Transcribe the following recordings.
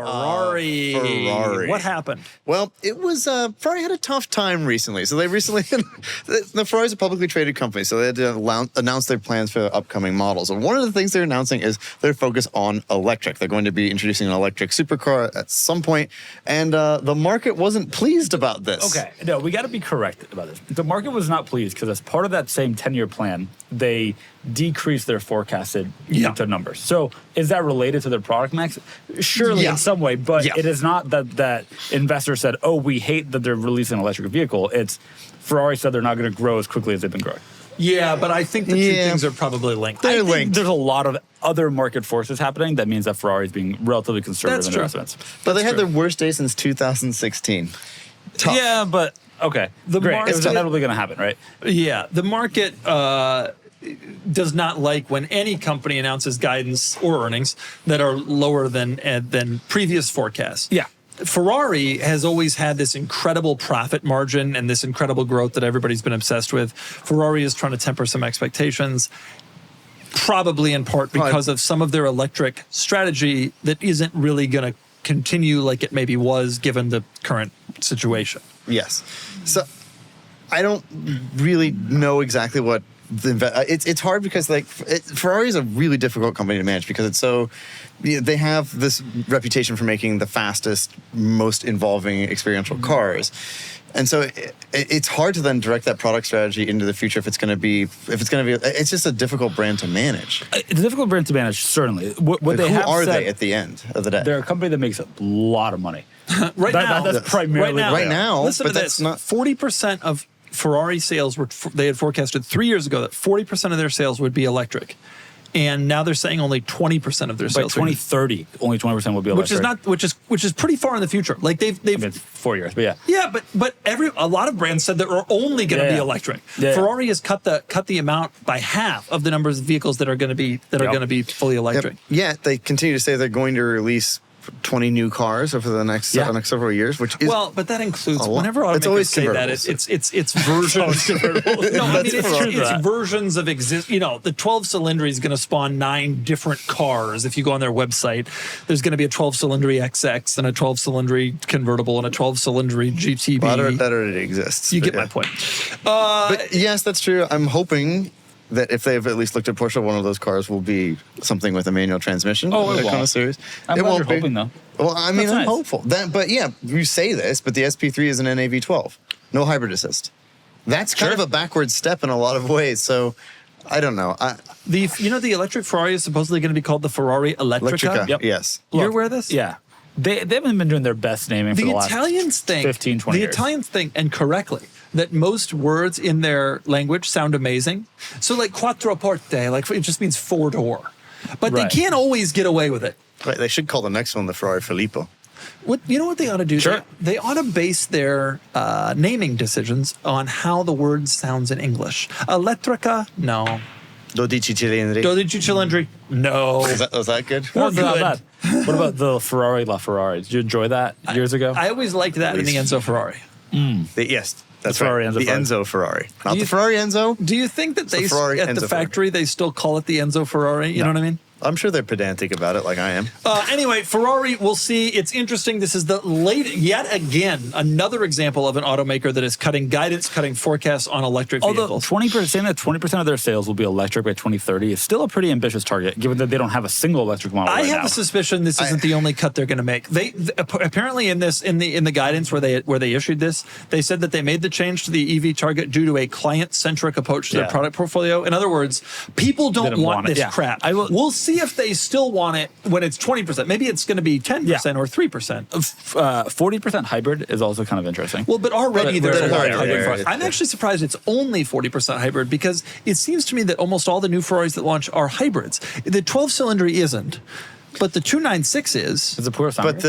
Ferrari. What happened? Well, it was Ferrari had a tough time recently. So they recently, the Ferrari's a publicly traded company, so they had to announce their plans for the upcoming models. And one of the things they're announcing is their focus on electric. They're going to be introducing an electric supercar at some point, and the market wasn't pleased about this. Okay, no, we got to be correct about this. The market was not pleased because as part of that same 10-year plan, they decreased their forecasted numbers. So is that related to their product mix? Surely in some way, but it is not that investors said, oh, we hate that they're releasing an electric vehicle. It's Ferrari said they're not going to grow as quickly as they've been growing. Yeah, but I think the two things are probably linked. They're linked. There's a lot of other market forces happening that means that Ferrari is being relatively conservative in investments. But they had their worst day since 2016. Tough. Yeah, but okay. Great. It was inevitably going to happen, right? Yeah, the market does not like when any company announces guidance or earnings that are lower than previous forecasts. Yeah. Ferrari has always had this incredible profit margin and this incredible growth that everybody's been obsessed with. Ferrari is trying to temper some expectations, probably in part because of some of their electric strategy that isn't really going to continue like it maybe was given the current situation. Yes. So I don't really know exactly what it's hard because Ferrari is a really difficult company to manage because it's so they have this reputation for making the fastest, most involving experiential cars. And so it's hard to then direct that product strategy into the future if it's going to be it's just a difficult brand to manage. It's a difficult brand to manage, certainly. What they who have are said, they at the end of the day? They're a company that makes a lot of money. That's primarily right now. Listen but to that's this. not 40% of Ferrari sales they had forecasted 3 years ago that 40% of their sales would be electric. And now they're saying only 20% of their sales. By 2030, only 20% will be electric. Which is pretty far in the future. Like they've I mean, 4 years, but yeah. Yeah, but a lot of brands said that are only going to be electric. Ferrari has cut the amount by half of the numbers of vehicles that are going to be fully electric. Yeah, they continue to say they're going to release 20 new cars over the next several years, which is but that includes whenever automakers say that it's versions. No, I mean it's versions of exist. You know, the 12 cylinder is going to spawn 9 different cars. If you go on their website, there's going to be a 12 cylinder XX and a 12 cylinder convertible and a 12 cylinder GTB. That already exists. You get my point. But yes, that's true. I'm hoping that if they've at least looked at Porsche, one of those cars will be something with a manual transmission. Oh, it won't. Kind of series. I'm hoping, though. Well, I mean, I'm nice. hopeful. But yeah, you say this, but the SP3 is an NAV12. No hybrid assist. That's kind of a backward step in a lot of ways. So I don't know. The electric Ferrari is supposedly going to be called the Ferrari Elettrica. Yep. Yes. You're aware of this? Yeah. They haven't been doing their best naming for the last 15, 20 years. The Italians think, and correctly, that most words in their language sound amazing. So like quattro porte, like it just means 4-door. But they can't always get away with it. Right, they should call the next one the Ferrari Filippo. You know what they ought to do? Sure. They ought to base their naming decisions on how the word sounds in English. Elettrica, no. 12 cilindri. 12 cilindri, no. Was that good? Not Not good. bad. What about the Ferrari LaFerrari? Did you enjoy that years ago? I always liked that in the Enzo Ferrari. Yes, that's The Ferrari right. Enzo The Ferrari. Enzo Ferrari. Not the Ferrari Enzo. Do you think that the Ferrari at Enzo the Ferrari. factory they still call it the Enzo Ferrari? You know what I mean? I'm sure they're pedantic about it like I am. Anyway, Ferrari, we'll see. It's interesting. This is yet again, another example of an automaker that is cutting guidance, cutting forecasts on electric vehicles. Although 20% of their sales will be electric by 2030 is still a pretty ambitious target, given that they don't have a single electric model I right have now. a suspicion this isn't the only cut they're going to make. They apparently in the guidance where they issued this, they said that they made the change to the EV target due to a client-centric approach to their product portfolio. In other words, people don't want this crap. We'll see if they still want it when it's 20%. Maybe it's going to be 10% or 3%. 40% hybrid is also kind of interesting. Well, but already there's a lot of hybrid. right. I'm actually surprised it's only 40% hybrid because it seems to me that almost all the new Ferraris that launch are hybrids. The 12 cylinder isn't, but the 296 is. It's a poor But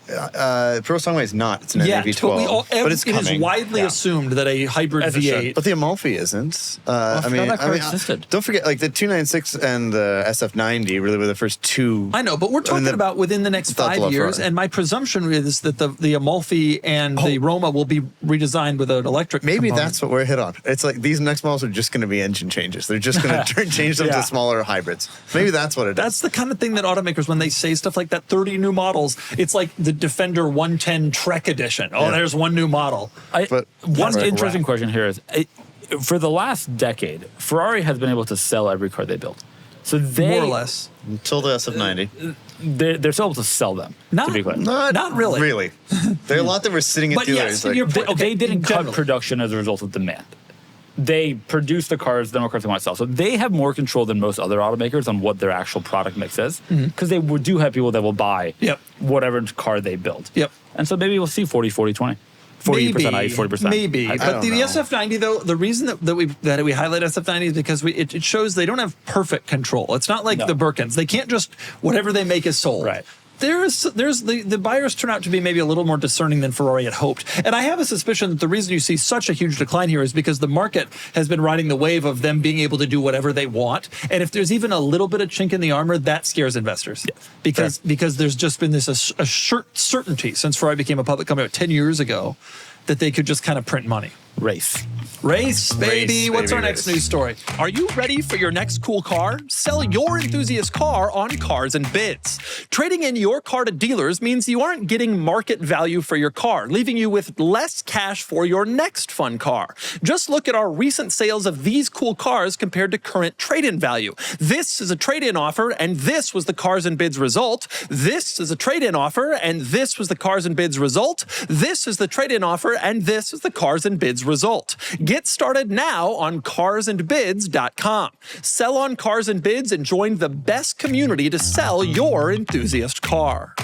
Pro Stongway is not. It's an V12. But it's coming. It is widely assumed that a hybrid V8. But the Amalfi isn't. Don't forget, like the 296 and the SF90 really were the first two. I know, but we're talking about within the next 5 years. And my presumption is that the Amalfi and the Roma will be redesigned with an electric component. That's what we're hit on. It's like these next models are just going to be engine changes. They're just going to change them to smaller hybrids. Maybe that's what it is. That's the kind of thing that automakers, when they say stuff like that, 30 new models, it's like the Defender 110 Trek Edition. Oh, there's one new model. One interesting question here is, for the last decade, Ferrari has been able to sell every car they build. So they, more or less. Until the SF90. They're still able to sell them, to be clear. Not really. Really. There are a lot that were sitting at dealers. They didn't cut production as a result of demand. They produce the cars they want to sell. So they have more control than most other automakers on what their actual product mix is, because they do have people that will buy whatever car they build. And so maybe we'll see 40-40-20. 40% ICE, 40%. Maybe. But the SF90, though, the reason that we highlight SF90 is because it shows they don't have perfect control. It's not like the Birkins. They can't just, whatever they make is sold. Right. There's the buyers turn out to be maybe a little more discerning than Ferrari had hoped. And I have a suspicion that the reason you see such a huge decline here is because the market has been riding the wave of them being able to do whatever they want. And if there's even a little bit of chink in the armor, that scares investors. Because there's just been this certainty since Ferrari became a public company 10 years ago that they could just kind of print money. Race, baby. What's our next news story? Are you ready for your next cool car? Sell your enthusiast car on Cars and Bids. Trading in your car to dealers means you aren't getting market value for your car, leaving you with less cash for your next fun car. Just look at our recent sales of these cool cars compared to current trade-in value. This is a trade-in offer, and this was the Cars and Bids result. This is a trade-in offer, and this was the Cars and Bids result. This is the trade-in offer, and this is the Cars and Bids result. Get started now on carsandbids.com. Sell on Cars and Bids and join the best community to sell your enthusiast car.